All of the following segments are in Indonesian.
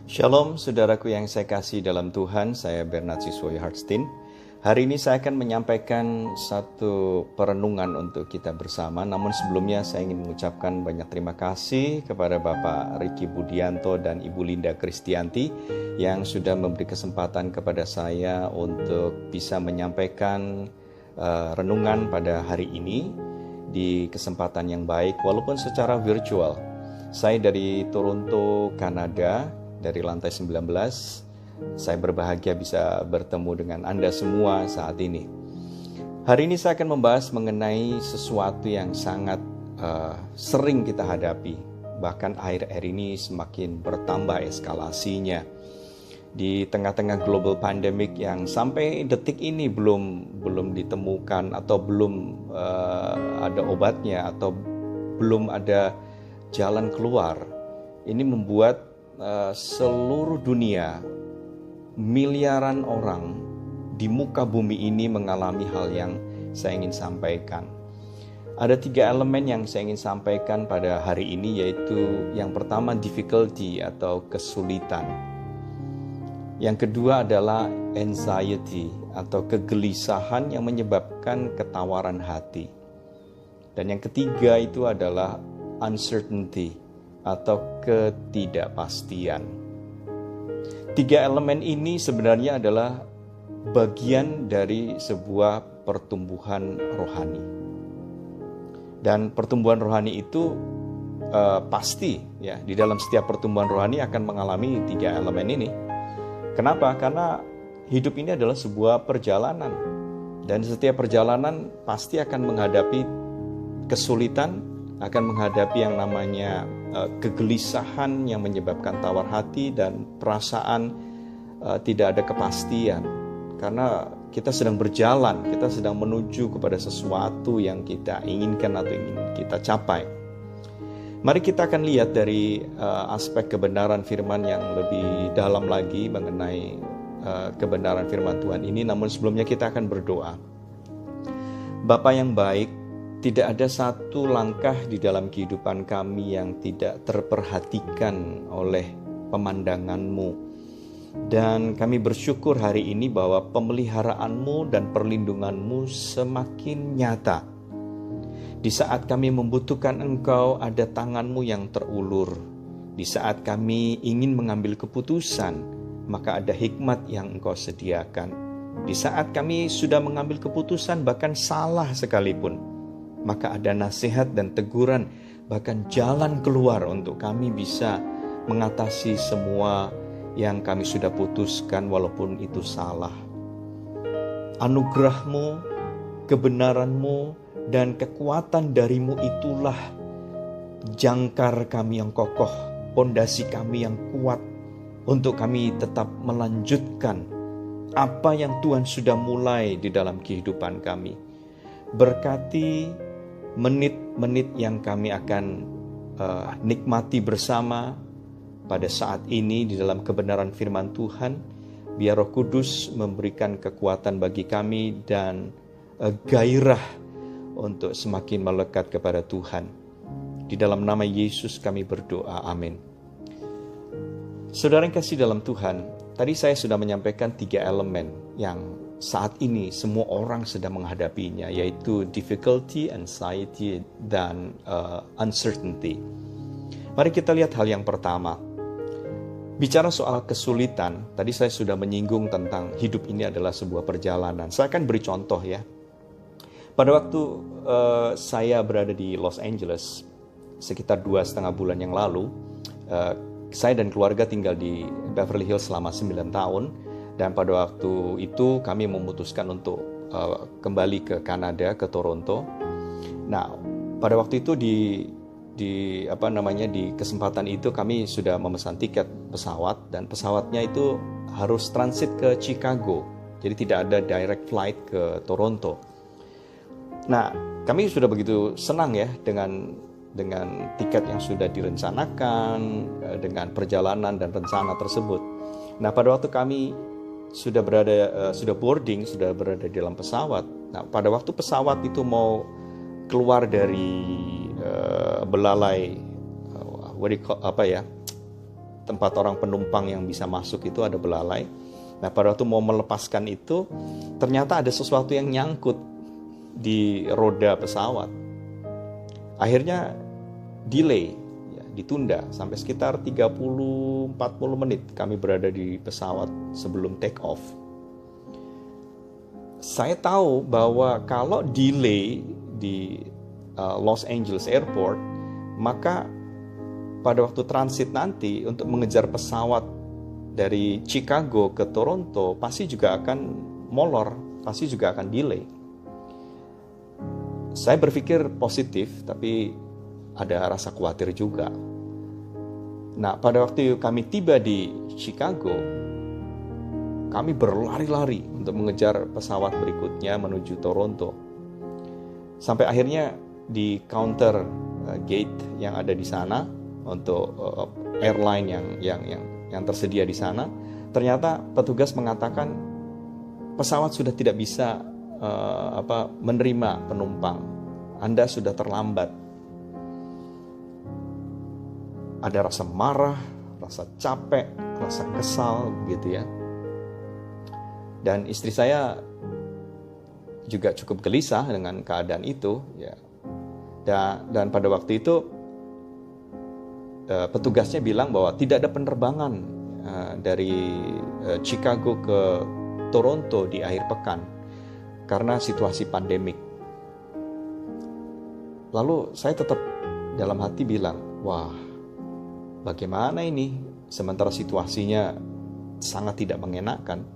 Shalom saudaraku yang saya kasih dalam Tuhan, saya Bernard Siswoyo Hartstein. Hari ini saya akan menyampaikan satu perenungan untuk kita bersama. Namun sebelumnya saya ingin mengucapkan banyak terima kasih kepada Bapak Riki Budianto dan Ibu Linda Kristianti yang sudah memberi kesempatan kepada saya untuk bisa menyampaikan renungan pada hari ini di kesempatan yang baik walaupun secara virtual. Saya dari Toronto, Kanada, dari lantai 19, saya berbahagia bisa bertemu dengan Anda semua saat ini. Hari ini saya akan membahas mengenai sesuatu yang sangat sering kita hadapi. Bahkan akhir-akhir ini semakin bertambah eskalasinya. Di tengah-tengah global pandemic yang sampai detik ini belum ditemukan atau belum ada obatnya atau belum ada jalan keluar. Ini membuat seluruh dunia, miliaran orang di muka bumi ini mengalami hal yang saya ingin sampaikan. Ada 3 elemen yang saya ingin sampaikan pada hari ini, yaitu yang pertama difficulty atau kesulitan. Yang kedua adalah anxiety atau kegelisahan yang menyebabkan ketawaran hati. Dan yang ketiga itu adalah uncertainty atau ketidakpastian. 3 elemen ini sebenarnya adalah bagian dari sebuah pertumbuhan rohani. Dan pertumbuhan rohani itu pasti ya, di dalam setiap pertumbuhan rohani akan mengalami 3 elemen ini. Kenapa? Karena hidup ini adalah sebuah perjalanan. Dan setiap perjalanan pasti akan menghadapi kesulitan, akan menghadapi yang namanya kegelisahan yang menyebabkan tawar hati dan perasaan tidak ada kepastian. Karena kita sedang berjalan, kita sedang menuju kepada sesuatu yang kita inginkan atau ingin kita capai. Mari kita akan lihat dari aspek kebenaran firman yang lebih dalam lagi mengenai kebenaran firman Tuhan ini. Namun sebelumnya kita akan berdoa. Bapa yang baik, tidak ada satu langkah di dalam kehidupan kami yang tidak terperhatikan oleh pemandangan-Mu. Dan kami bersyukur hari ini bahwa pemeliharaan-Mu dan perlindungan-Mu semakin nyata. Di saat kami membutuhkan Engkau, ada tangan-Mu yang terulur. Di saat kami ingin mengambil keputusan, maka ada hikmat yang Engkau sediakan. Di saat kami sudah mengambil keputusan bahkan salah sekalipun, maka ada nasihat dan teguran, bahkan jalan keluar untuk kami bisa mengatasi semua yang kami sudah putuskan walaupun itu salah. Anugerah-Mu, kebenaran-Mu, dan kekuatan dari-Mu itulah jangkar kami yang kokoh, pondasi kami yang kuat untuk kami tetap melanjutkan apa yang Tuhan sudah mulai di dalam kehidupan kami. Berkati menit-menit yang kami akan nikmati bersama pada saat ini di dalam kebenaran firman Tuhan. Biar Roh Kudus memberikan kekuatan bagi kami dan gairah untuk semakin melekat kepada Tuhan. Di dalam nama Yesus kami berdoa, amin. Saudara yang kasih dalam Tuhan, tadi saya sudah menyampaikan 3 elemen yang saat ini semua orang sedang menghadapinya, yaitu difficulty, anxiety, dan uncertainty. Mari kita lihat hal yang pertama. Bicara soal kesulitan, tadi saya sudah menyinggung tentang hidup ini adalah sebuah perjalanan. Saya akan beri contoh ya. Pada waktu saya berada di Los Angeles, sekitar 2,5 bulan yang lalu, saya dan keluarga tinggal di Beverly Hills selama 9 tahun. Dan pada waktu itu kami memutuskan untuk kembali ke Kanada, ke Toronto. Nah, pada waktu itu di kesempatan itu kami sudah memesan tiket pesawat, dan pesawatnya itu harus transit ke Chicago. Jadi tidak ada direct flight ke Toronto. Nah, kami sudah begitu senang ya dengan tiket yang sudah direncanakan, dengan perjalanan dan rencana tersebut. Nah, pada waktu kami sudah boarding, sudah berada di dalam pesawat. Nah, pada waktu pesawat itu mau keluar dari belalai tempat orang penumpang yang bisa masuk itu ada belalai. Nah, pada waktu mau melepaskan itu, ternyata ada sesuatu yang nyangkut di roda pesawat. Akhirnya delay, ya, ditunda sampai sekitar 30-40 menit kami berada di pesawat sebelum take off. Saya tahu bahwa kalau delay di Los Angeles Airport, maka pada waktu transit nanti untuk mengejar pesawat dari Chicago ke Toronto pasti juga akan molor, pasti juga akan delay. Saya berpikir positif, tapi ada rasa khawatir juga. Nah, pada waktu kami tiba di Chicago, kami berlari-lari untuk mengejar pesawat berikutnya menuju Toronto. Sampai akhirnya di counter gate yang ada di sana untuk airline yang tersedia di sana, ternyata petugas mengatakan pesawat sudah tidak bisa menerima penumpang. Anda sudah terlambat. Ada rasa marah, rasa capek, rasa kesal gitu ya. Dan istri saya juga cukup gelisah dengan keadaan itu ya. Dan pada waktu itu petugasnya bilang bahwa tidak ada penerbangan dari Chicago ke Toronto di akhir pekan karena situasi pandemik. Lalu saya tetap dalam hati bilang, wah, bagaimana ini? Sementara situasinya sangat tidak mengenakan.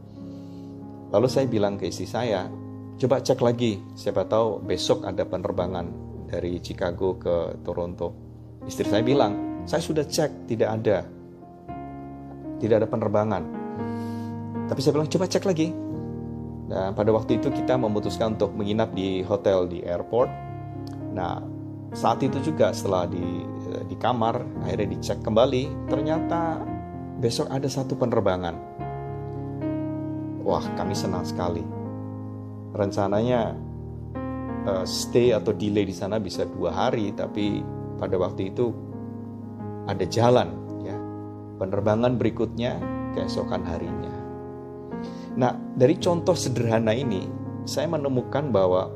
Lalu saya bilang ke istri saya, coba cek lagi, siapa tahu besok ada penerbangan dari Chicago ke Toronto. Istri saya bilang, saya sudah cek, tidak ada penerbangan. Tapi saya bilang, coba cek lagi. Dan pada waktu itu kita memutuskan untuk menginap di hotel di airport. Nah, saat itu juga setelah di kamar, akhirnya dicek kembali, ternyata besok ada satu penerbangan. Wah, kami senang sekali. Rencananya stay atau delay di sana bisa 2 hari, tapi pada waktu itu ada jalan ya, penerbangan berikutnya keesokan harinya. Nah, dari contoh sederhana ini saya menemukan bahwa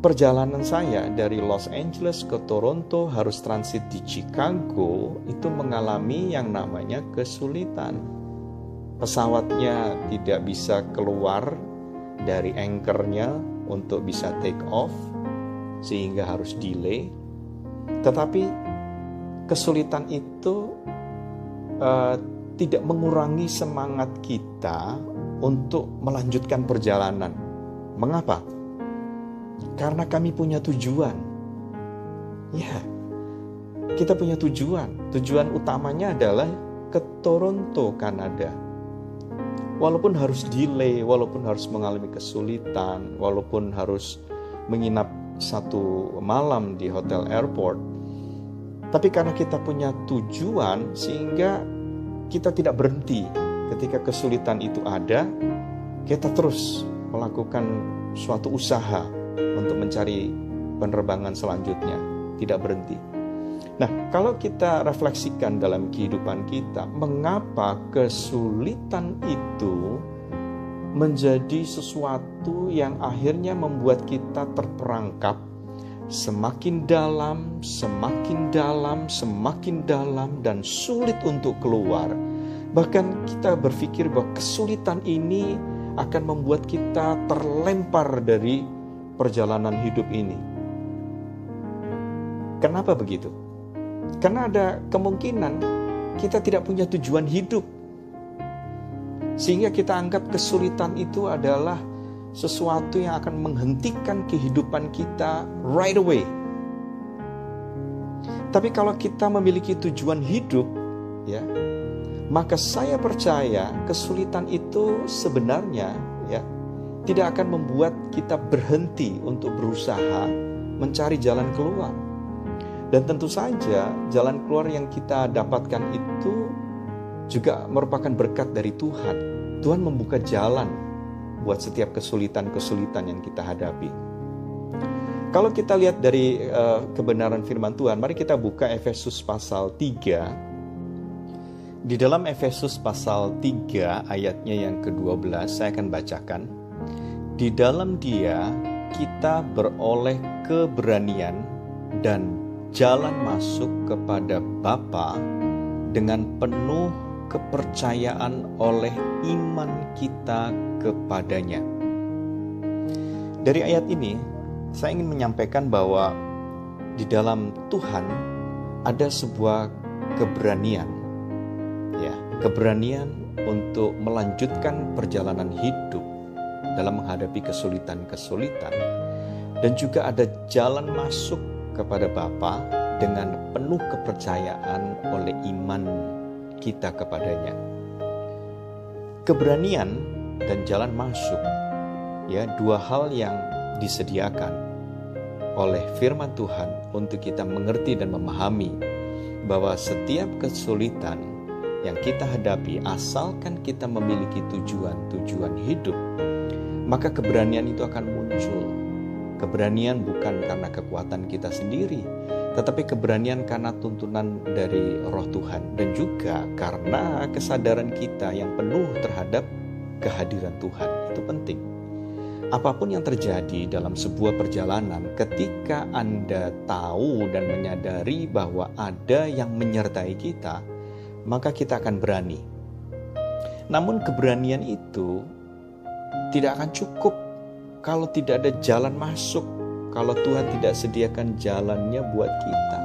perjalanan saya dari Los Angeles ke Toronto harus transit di Chicago itu mengalami yang namanya kesulitan. Pesawatnya tidak bisa keluar dari anchornya untuk bisa take off, sehingga harus delay. Tetapi kesulitan itu tidak mengurangi semangat kita untuk melanjutkan perjalanan. Mengapa? Karena kami punya tujuan. Ya, kita punya tujuan. Tujuan utamanya adalah ke Toronto, Kanada. Walaupun harus delay, walaupun harus mengalami kesulitan, walaupun harus menginap 1 malam di hotel airport, tapi karena kita punya tujuan sehingga kita tidak berhenti. Ketika kesulitan itu ada, kita terus melakukan suatu usaha untuk mencari penerbangan selanjutnya, tidak berhenti. Nah, kalau kita refleksikan dalam kehidupan kita, mengapa kesulitan itu menjadi sesuatu yang akhirnya membuat kita terperangkap semakin dalam, semakin dalam, semakin dalam, dan sulit untuk keluar. Bahkan kita berpikir bahwa kesulitan ini akan membuat kita terlempar dari perjalanan hidup ini. Kenapa begitu? Karena ada kemungkinan kita tidak punya tujuan hidup, sehingga kita anggap kesulitan itu adalah sesuatu yang akan menghentikan kehidupan kita right away. Tapi kalau kita memiliki tujuan hidup, ya, maka saya percaya kesulitan itu sebenarnya ya tidak akan membuat kita berhenti untuk berusaha mencari jalan keluar. Dan tentu saja jalan keluar yang kita dapatkan itu juga merupakan berkat dari Tuhan. Tuhan membuka jalan buat setiap kesulitan-kesulitan yang kita hadapi. Kalau kita lihat dari kebenaran firman Tuhan, mari kita buka Efesus pasal 3 Di dalam Efesus pasal 3 ayatnya yang ke-12 saya akan bacakan. Di dalam Dia kita beroleh keberanian dan jalan masuk kepada Bapa dengan penuh kepercayaan oleh iman kita kepadanya. Dari ayat ini saya ingin menyampaikan bahwa di dalam Tuhan ada sebuah keberanian, keberanian untuk melanjutkan perjalanan hidup dalam menghadapi kesulitan-kesulitan, dan juga ada jalan masuk kepada Bapa dengan penuh kepercayaan oleh iman kita kepadanya. Keberanian dan jalan masuk, dua hal yang disediakan oleh firman Tuhan untuk kita mengerti dan memahami bahwa setiap kesulitan yang kita hadapi, asalkan kita memiliki tujuan hidup, maka keberanian itu akan muncul. Keberanian bukan karena kekuatan kita sendiri, tetapi keberanian karena tuntunan dari Roh Tuhan, dan juga karena kesadaran kita yang penuh terhadap kehadiran Tuhan. Itu penting. Apapun yang terjadi dalam sebuah perjalanan, ketika Anda tahu dan menyadari bahwa ada yang menyertai kita, maka kita akan berani. Namun keberanian itu tidak akan cukup kalau tidak ada jalan masuk, kalau Tuhan tidak sediakan jalannya buat kita.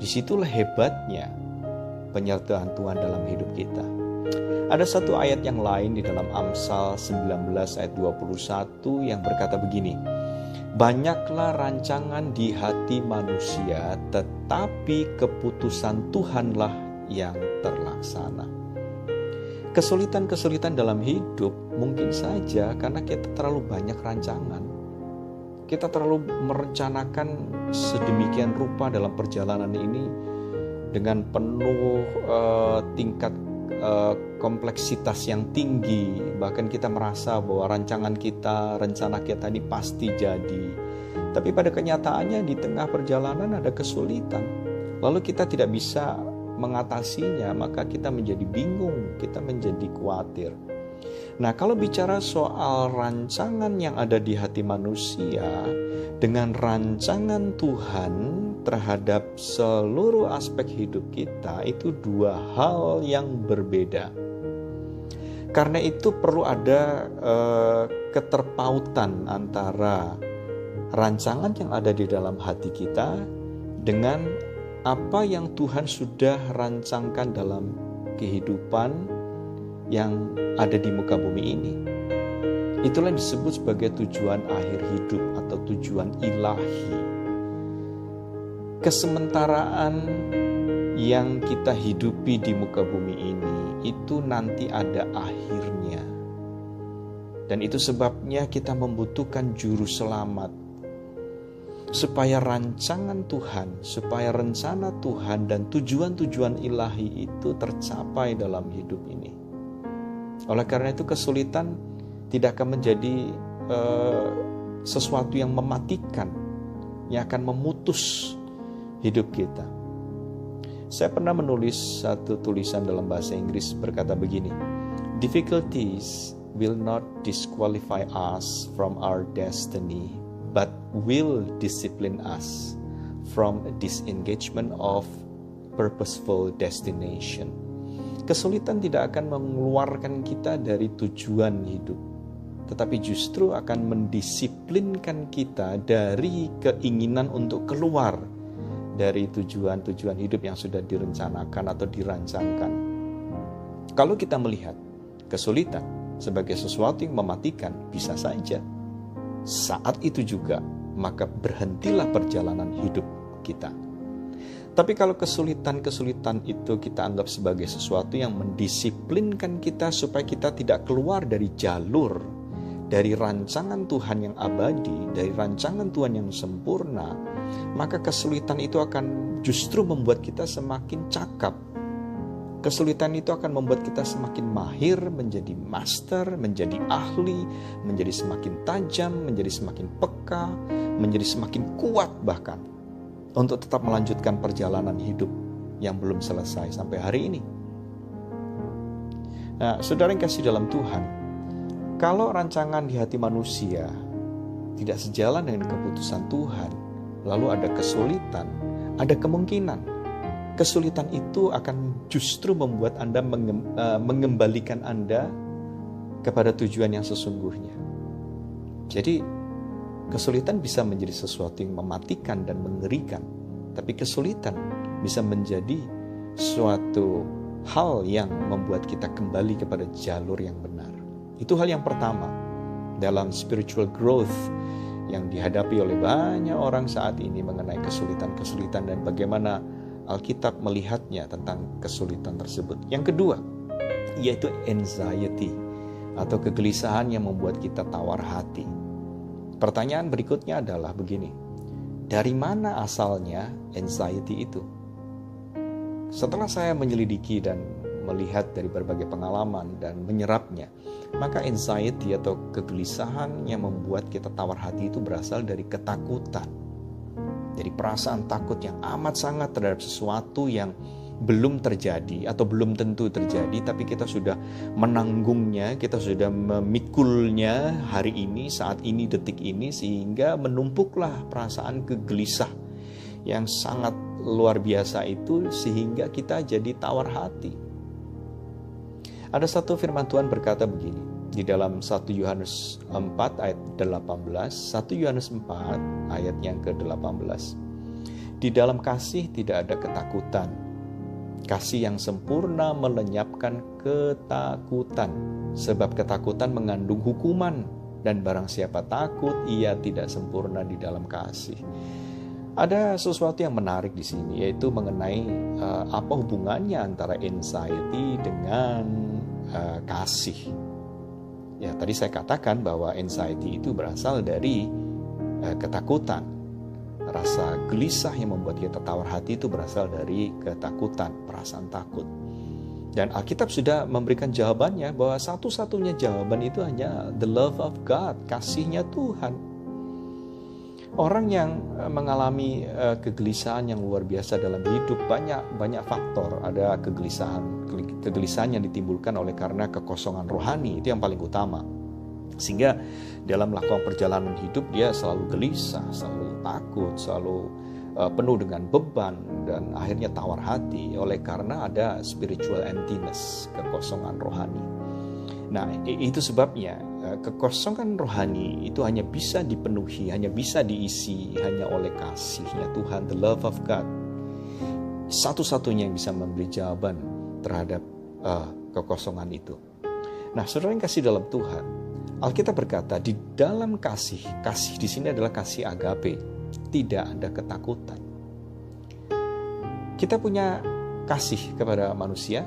Disitulah hebatnya penyertaan Tuhan dalam hidup kita. Ada satu ayat yang lain di dalam Amsal 19 ayat 21 yang berkata begini, "Banyaklah rancangan di hati manusia, tetapi keputusan Tuhanlah yang terlaksana." Kesulitan-kesulitan dalam hidup mungkin saja karena kita terlalu banyak rancangan. Kita terlalu merencanakan sedemikian rupa dalam perjalanan ini dengan penuh tingkat kompleksitas yang tinggi. Bahkan kita merasa bahwa rencana kita ini pasti jadi. Tapi pada kenyataannya di tengah perjalanan ada kesulitan. Lalu kita tidak bisa mengatasinya, maka kita menjadi bingung, kita menjadi khawatir. Nah, kalau bicara soal rancangan yang ada di hati manusia dengan rancangan Tuhan terhadap seluruh aspek hidup kita, itu dua hal yang berbeda. Karena itu perlu ada keterpautan antara rancangan yang ada di dalam hati kita dengan apa yang Tuhan sudah rancangkan dalam kehidupan yang ada di muka bumi ini. Itulah yang disebut sebagai tujuan akhir hidup atau tujuan ilahi. Kesementaraan yang kita hidupi di muka bumi ini itu nanti ada akhirnya. Dan itu sebabnya kita membutuhkan juru selamat, supaya rancangan Tuhan, supaya rencana Tuhan dan tujuan-tujuan ilahi itu tercapai dalam hidup ini. Oleh karena itu kesulitan tidak akan menjadi sesuatu yang mematikan, yang akan memutus hidup kita. Saya pernah menulis satu tulisan dalam bahasa Inggris berkata begini, "Difficulties will not disqualify us from our destiny, but will discipline us from disengagement of purposeful destination." Kesulitan tidak akan mengeluarkan kita dari tujuan hidup, tetapi justru akan mendisiplinkan kita dari keinginan untuk keluar dari tujuan-tujuan hidup yang sudah direncanakan atau dirancangkan. Kalau kita melihat kesulitan sebagai sesuatu yang mematikan, bisa saja saat itu juga maka berhentilah perjalanan hidup kita. Tapi kalau kesulitan-kesulitan itu kita anggap sebagai sesuatu yang mendisiplinkan kita supaya kita tidak keluar dari jalur, dari rancangan Tuhan yang abadi, dari rancangan Tuhan yang sempurna, maka kesulitan itu akan justru membuat kita semakin cakap. Kesulitan itu akan membuat kita semakin mahir, menjadi master, menjadi ahli, menjadi semakin tajam, menjadi semakin peka, menjadi semakin kuat bahkan untuk tetap melanjutkan perjalanan hidup yang belum selesai sampai hari ini. Nah, saudara yang kasih dalam Tuhan, kalau rancangan di hati manusia tidak sejalan dengan keputusan Tuhan, lalu ada kesulitan, ada kemungkinan kesulitan itu akan justru membuat Anda mengembalikan Anda kepada tujuan yang sesungguhnya. Jadi, kesulitan bisa menjadi sesuatu yang mematikan dan mengerikan, tapi kesulitan bisa menjadi suatu hal yang membuat kita kembali kepada jalur yang benar. Itu hal yang pertama dalam spiritual growth yang dihadapi oleh banyak orang saat ini mengenai kesulitan-kesulitan dan bagaimana Alkitab melihatnya tentang kesulitan tersebut. Yang kedua, yaitu anxiety atau kegelisahan yang membuat kita tawar hati. Pertanyaan berikutnya adalah begini, dari mana asalnya anxiety itu? Setelah saya menyelidiki dan melihat dari berbagai pengalaman dan menyerapnya, maka anxiety atau kegelisahan yang membuat kita tawar hati itu berasal dari ketakutan. Dari perasaan takut yang amat sangat terhadap sesuatu yang belum terjadi atau belum tentu terjadi, tapi kita sudah menanggungnya, kita sudah memikulnya hari ini, saat ini, detik ini, sehingga menumpuklah perasaan gelisah yang sangat luar biasa itu sehingga kita jadi tawar hati. Ada satu firman Tuhan berkata begini di dalam 1 Yohanes 4 ayat 18, 1 Yohanes 4 ayat yang ke-18. Di dalam kasih tidak ada ketakutan. Kasih yang sempurna melenyapkan ketakutan, sebab ketakutan mengandung hukuman, dan barang siapa takut ia tidak sempurna di dalam kasih. Ada sesuatu yang menarik di sini, yaitu mengenai apa hubungannya antara anxiety dengan kasih. Ya, tadi saya katakan bahwa anxiety itu berasal dari ketakutan. Rasa gelisah yang membuat kita tawar hati itu berasal dari ketakutan, perasaan takut. Dan Alkitab sudah memberikan jawabannya bahwa satu-satunya jawaban itu hanya the love of God, kasihnya Tuhan. Orang yang mengalami kegelisahan yang luar biasa dalam hidup, banyak faktor. Ada kegelisahan yang ditimbulkan oleh karena kekosongan rohani, itu yang paling utama. Sehingga dalam melakukan perjalanan hidup dia selalu gelisah, selalu takut, selalu penuh dengan beban, dan akhirnya tawar hati oleh karena ada spiritual emptiness, kekosongan rohani. Nah, itu sebabnya kekosongan rohani itu hanya bisa dipenuhi, hanya bisa diisi hanya oleh kasihnya Tuhan, the love of God. Satu-satunya yang bisa memberi jawaban terhadap kekosongan itu. Nah, saudara yang kasih dalam Tuhan, Alkitab berkata di dalam kasih di sini adalah kasih agape, tidak ada ketakutan. Kita punya kasih kepada manusia,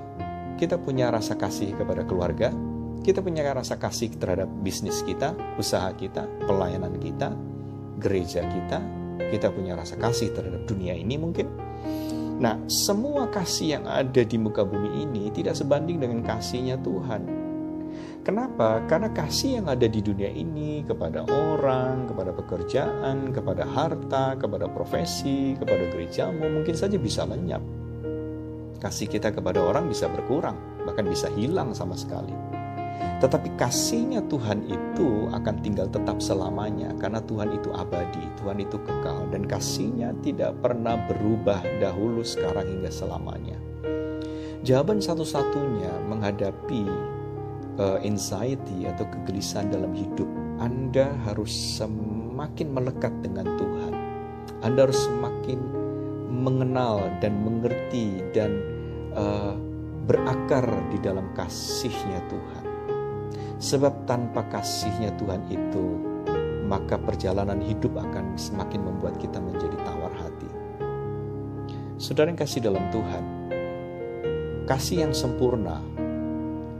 kita punya rasa kasih kepada keluarga, kita punya rasa kasih terhadap bisnis kita, usaha kita, pelayanan kita, gereja kita punya rasa kasih terhadap dunia ini mungkin. Nah, semua kasih yang ada di muka bumi ini tidak sebanding dengan kasihnya Tuhan. Kenapa? Karena kasih yang ada di dunia ini kepada orang, kepada pekerjaan, kepada harta, kepada profesi, kepada gerejamu mungkin saja bisa lenyap. Kasih kita kepada orang bisa berkurang, bahkan bisa hilang sama sekali. Tetapi kasihnya Tuhan itu akan tinggal tetap selamanya, karena Tuhan itu abadi, Tuhan itu kekal, dan kasihnya tidak pernah berubah dahulu, sekarang, hingga selamanya. Jawaban satu-satunya menghadapi anxiety atau kegelisahan dalam hidup, Anda harus semakin melekat dengan Tuhan. Anda harus semakin mengenal dan mengerti dan berakar di dalam kasihnya Tuhan. Sebab tanpa kasihnya Tuhan itu, maka perjalanan hidup akan semakin membuat kita menjadi tawar hati. Saudara yang kasih dalam Tuhan, kasih yang sempurna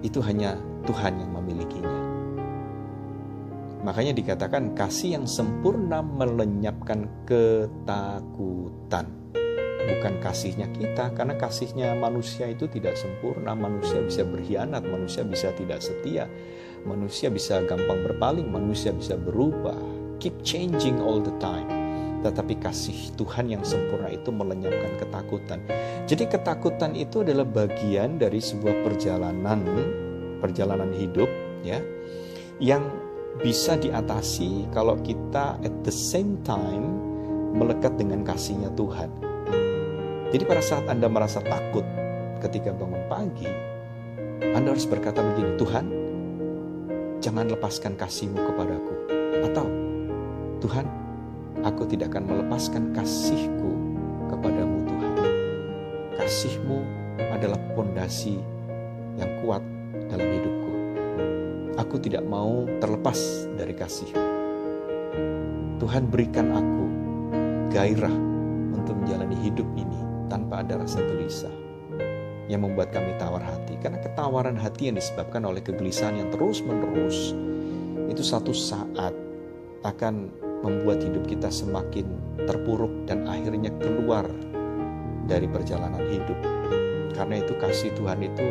itu hanya Tuhan yang memilikinya. Makanya dikatakan kasih yang sempurna melenyapkan ketakutan. Bukan kasihnya kita, karena kasihnya manusia itu tidak sempurna. Manusia bisa berkhianat, manusia bisa tidak setia, manusia bisa gampang berpaling, manusia bisa berubah, keep changing all the time. Tetapi kasih Tuhan yang sempurna itu melenyapkan ketakutan. Jadi ketakutan itu adalah bagian dari sebuah perjalanan perjalanan hidup, ya, yang bisa diatasi kalau kita at the same time melekat dengan kasih-Nya Tuhan. Jadi pada saat Anda merasa takut ketika bangun pagi, Anda harus berkata begini, Tuhan, jangan lepaskan kasih-Mu kepadaku. Atau, Tuhan, aku tidak akan melepaskan kasih-Ku kepadamu Tuhan. Kasih-Mu adalah pondasi yang kuat dalam hidupku. Aku tidak mau terlepas dari kasih-Mu. Tuhan, berikan aku gairah untuk menjalani hidup ini tanpa ada rasa gelisah yang membuat kami tawar hati. Karena ketawaran hati yang disebabkan oleh kegelisahan yang terus-menerus itu satu saat akan membuat hidup kita semakin terpuruk dan akhirnya keluar dari perjalanan hidup. Karena itu kasih Tuhan itu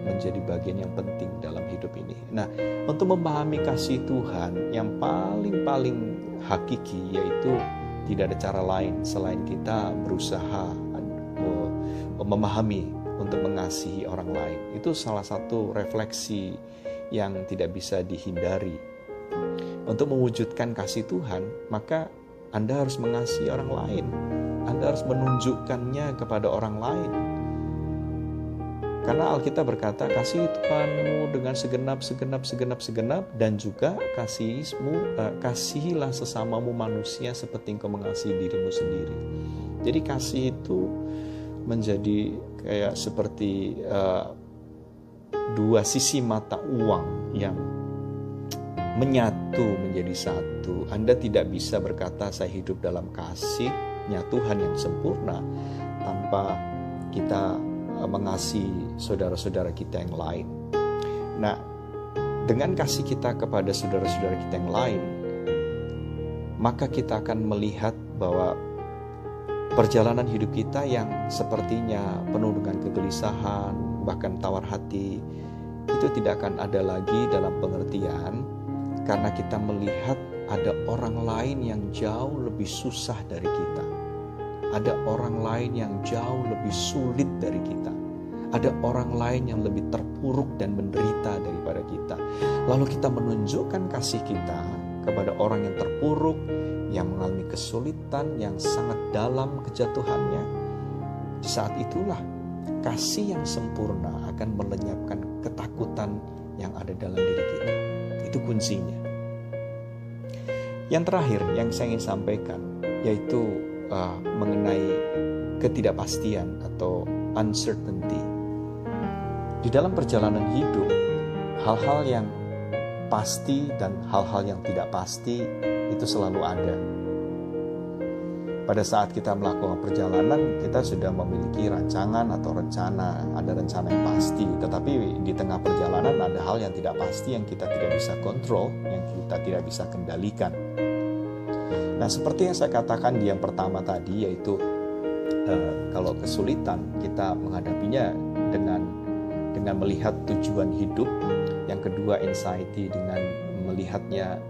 menjadi bagian yang penting dalam hidup ini. Nah, untuk memahami kasih Tuhan yang paling hakiki, yaitu tidak ada cara lain selain kita berusaha memahami untuk mengasihi orang lain. Itu salah satu refleksi yang tidak bisa dihindari. Untuk mewujudkan kasih Tuhan, maka Anda harus mengasihi orang lain. Anda harus menunjukkannya kepada orang lain. Karena Alkitab berkata, kasih Tuhanmu dengan segenap, dan juga kasihilah sesamamu manusia seperti engkau mengasihi dirimu sendiri. Jadi kasih itu menjadi kayak seperti dua sisi mata uang yang menyatu menjadi satu. Anda tidak bisa berkata saya hidup dalam kasih-Nya Tuhan yang sempurna tanpa kita mengasihi saudara-saudara kita yang lain. Nah, dengan kasih kita kepada saudara-saudara kita yang lain, maka kita akan melihat bahwa perjalanan hidup kita yang sepertinya penuh dengan kegelisahan, bahkan tawar hati, itu tidak akan ada lagi dalam pengertian karena kita melihat ada orang lain yang jauh lebih susah dari kita. Ada orang lain yang jauh lebih sulit dari kita. Ada orang lain yang lebih terpuruk dan menderita daripada kita. Lalu kita menunjukkan kasih kita kepada orang yang terpuruk, yang mengalami kesulitan, yang sangat dalam kejatuhannya. Di saat itulah kasih yang sempurna akan melenyapkan ketakutan yang ada dalam diri kita. Itu kuncinya. Yang terakhir yang saya ingin sampaikan yaitu mengenai ketidakpastian atau uncertainty. Di dalam perjalanan hidup, hal-hal yang pasti dan hal-hal yang tidak pasti itu selalu ada. Pada saat kita melakukan perjalanan, kita sudah memiliki rancangan atau rencana, ada rencana yang pasti. Tetapi di tengah perjalanan ada hal yang tidak pasti yang kita tidak bisa kontrol, yang kita tidak bisa kendalikan. Nah, seperti yang saya katakan di yang pertama tadi, yaitu kalau kesulitan kita menghadapinya dengan melihat tujuan hidup. Yang kedua, anxiety dengan melihatnya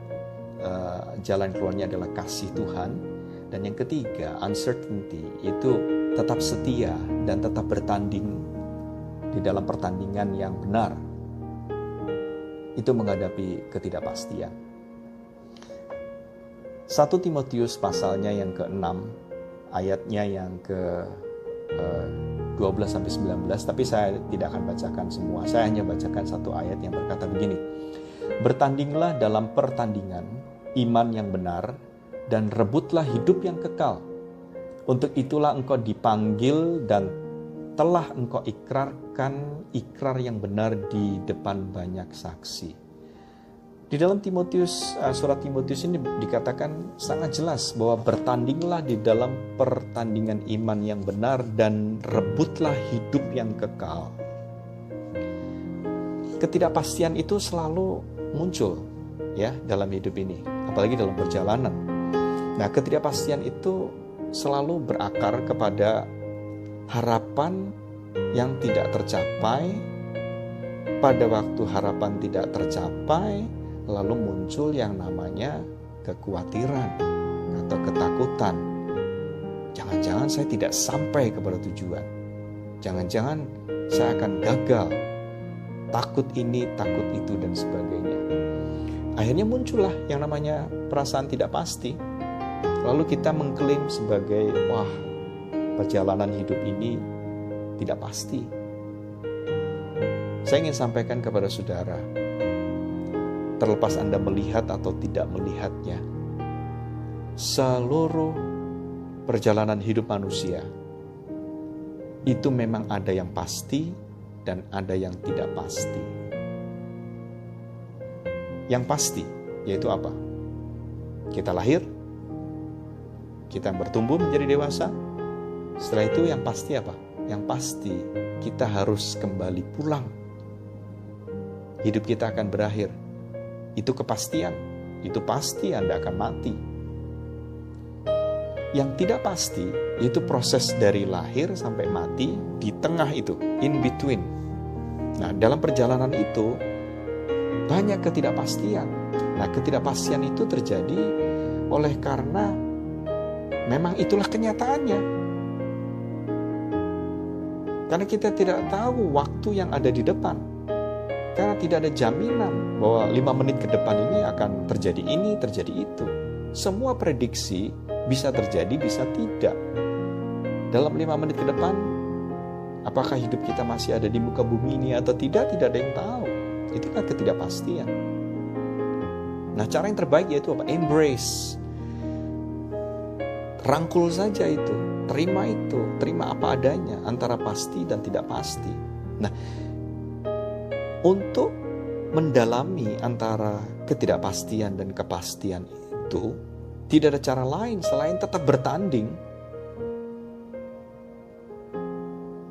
jalan keluarnya adalah kasih Tuhan. Dan yang ketiga, uncertainty, itu tetap setia dan tetap bertanding di dalam pertandingan yang benar. Itu menghadapi ketidakpastian. 1 Timotius pasalnya yang ke-6, ayatnya yang ke-12-19, tapi saya tidak akan bacakan semua. Saya hanya bacakan satu ayat yang berkata begini. Bertandinglah dalam pertandingan iman yang benar, dan rebutlah hidup yang kekal. Untuk itulah engkau dipanggil dan telah engkau ikrarkan ikrar yang benar di depan banyak saksi. Di dalam surat Timotius ini dikatakan sangat jelas bahwa bertandinglah di dalam pertandingan iman yang benar dan rebutlah hidup yang kekal. Ketidakpastian itu selalu muncul ya dalam hidup ini, apalagi dalam perjalanan. Nah, ketidakpastian itu selalu berakar kepada harapan yang tidak tercapai. Pada waktu harapan tidak tercapai, lalu muncul yang namanya kekhawatiran atau ketakutan. Jangan-jangan saya tidak sampai kepada tujuan. Jangan-jangan saya akan gagal. takut ini, takut itu, dan sebagainya. Akhirnya muncullah yang namanya perasaan tidak pasti. Lalu kita mengklaim sebagai, wah, perjalanan hidup ini tidak pasti. Saya ingin sampaikan kepada saudara, terlepas Anda melihat atau tidak melihatnya, seluruh perjalanan hidup manusia itu memang ada yang pasti dan ada yang tidak pasti. Yang pasti yaitu apa? Kita lahir, kita bertumbuh menjadi dewasa. Setelah itu yang pasti apa? Yang pasti kita harus kembali pulang. Hidup kita akan berakhir. Itu kepastian. Itu pasti Anda akan mati. Yang tidak pasti yaitu proses dari lahir sampai mati, di tengah itu, in between. Nah, dalam perjalanan itu banyak ketidakpastian. Nah, ketidakpastian itu terjadi oleh karena memang itulah kenyataannya. Karena kita tidak tahu waktu yang ada di depan. Karena tidak ada jaminan bahwa 5 menit ke depan ini akan terjadi ini, terjadi itu. Semua prediksi bisa terjadi, bisa tidak. Dalam 5 menit ke depan, apakah hidup kita masih ada di muka bumi ini atau tidak ada yang tahu. Itulah ketidakpastian. Nah, cara yang terbaik yaitu apa? Embrace. Rangkul saja itu. Terima apa adanya, antara pasti dan tidak pasti. Nah, untuk mendalami antara ketidakpastian dan kepastian itu, tidak ada cara lain selain tetap bertanding.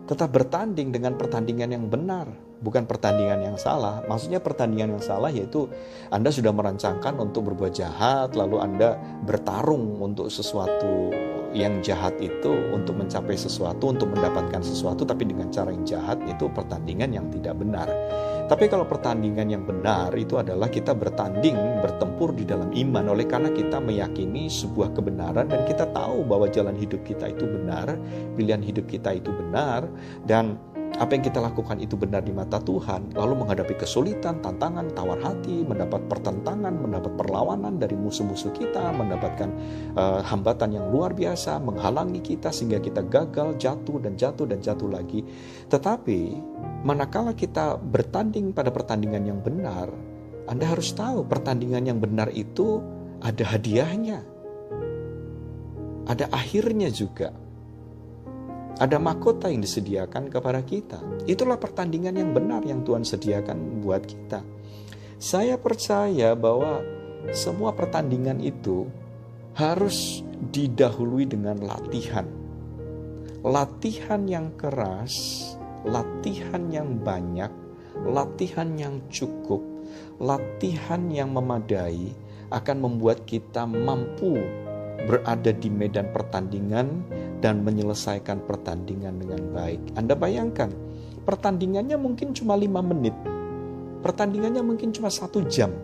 Tetap bertanding dengan pertandingan yang benar, bukan pertandingan yang salah. Maksudnya pertandingan yang salah yaitu Anda sudah merancangkan untuk berbuat jahat, lalu Anda bertarung untuk sesuatu yang jahat itu, untuk mencapai sesuatu, untuk mendapatkan sesuatu, tapi dengan cara yang jahat. Itu pertandingan yang tidak benar. Tapi kalau pertandingan yang benar itu adalah kita bertanding, bertempur di dalam iman, oleh karena kita meyakini sebuah kebenaran dan kita tahu bahwa jalan hidup kita itu benar, pilihan hidup kita itu benar, dan apa yang kita lakukan itu benar di mata Tuhan. Lalu menghadapi kesulitan, tantangan, tawar hati, mendapat pertentangan, mendapat perlawanan dari musuh-musuh kita, mendapatkan hambatan yang luar biasa menghalangi kita sehingga kita gagal, jatuh dan jatuh dan jatuh lagi. Tetapi manakala kita bertanding pada pertandingan yang benar, Anda harus tahu pertandingan yang benar itu ada hadiahnya, ada akhirnya juga. Ada mahkota yang disediakan kepada kita. Itulah pertandingan yang benar yang Tuhan sediakan buat kita. Saya percaya bahwa semua pertandingan itu harus didahului dengan latihan. Latihan yang keras, latihan yang banyak, latihan yang cukup, latihan yang memadai akan membuat kita mampu berada di medan pertandingan dan menyelesaikan pertandingan dengan baik. Anda bayangkan, pertandingannya mungkin cuma 5 menit, pertandingannya mungkin cuma 1 jam,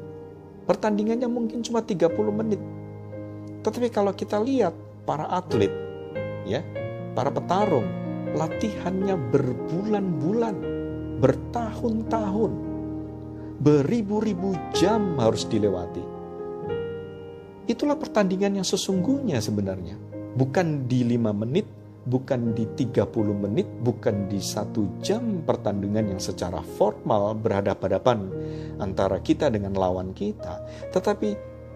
pertandingannya mungkin cuma 30 menit. Tetapi kalau kita lihat para atlet, ya, para petarung, latihannya berbulan-bulan, bertahun-tahun, beribu-ribu jam harus dilewati. Itulah pertandingan yang sesungguhnya sebenarnya. Bukan di 5 menit, bukan di 30 menit, bukan di 1 jam pertandingan yang secara formal berhadapan-hadapan antara kita dengan lawan kita. Tetapi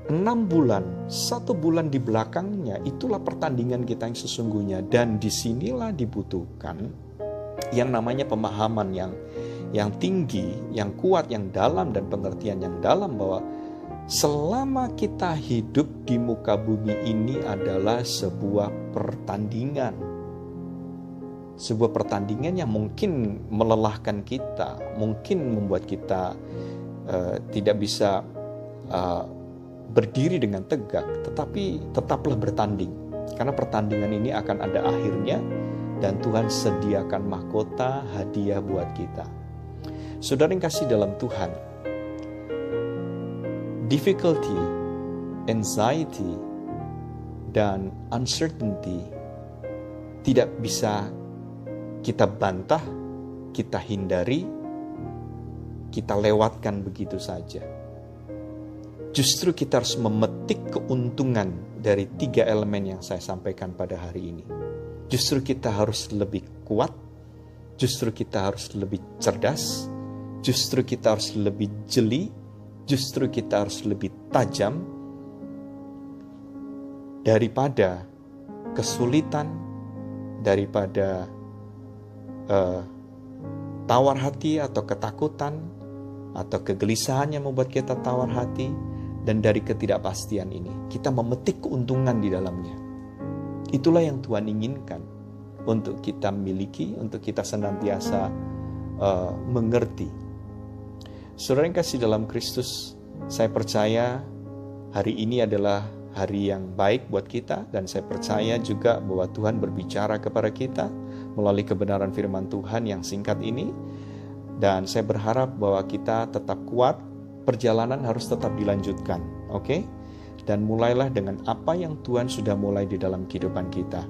6 bulan, 1 bulan di belakangnya, itulah pertandingan kita yang sesungguhnya. Dan disinilah dibutuhkan yang namanya pemahaman yang tinggi, yang kuat, yang dalam, dan pengertian yang dalam bahwa selama kita hidup di muka bumi ini adalah sebuah pertandingan. Sebuah pertandingan yang mungkin melelahkan kita, mungkin membuat kita tidak bisa berdiri dengan tegak, tetapi tetaplah bertanding. Karena pertandingan ini akan ada akhirnya dan Tuhan sediakan mahkota hadiah buat kita. Saudara yang kasih dalam Tuhan, difficulty, anxiety, dan uncertainty tidak bisa kita bantah, kita hindari, kita lewatkan begitu saja. Justru kita harus memetik keuntungan dari 3 elemen yang saya sampaikan pada hari ini. Justru kita harus lebih kuat, justru kita harus lebih cerdas, justru kita harus lebih jeli, justru kita harus lebih tajam daripada kesulitan, daripada tawar hati atau ketakutan atau kegelisahan yang membuat kita tawar hati, dan dari ketidakpastian ini kita memetik keuntungan di dalamnya. Itulah yang Tuhan inginkan untuk kita miliki, untuk kita senantiasa mengerti. Saudara yang kasih dalam Kristus, saya percaya hari ini adalah hari yang baik buat kita, dan saya percaya juga bahwa Tuhan berbicara kepada kita melalui kebenaran firman Tuhan yang singkat ini. Dan saya berharap bahwa kita tetap kuat, perjalanan harus tetap dilanjutkan, oke? Dan mulailah dengan apa yang Tuhan sudah mulai di dalam kehidupan kita.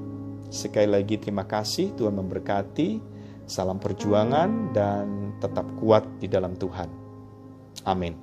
Sekali lagi terima kasih, Tuhan memberkati, salam perjuangan, dan tetap kuat di dalam Tuhan. Amin.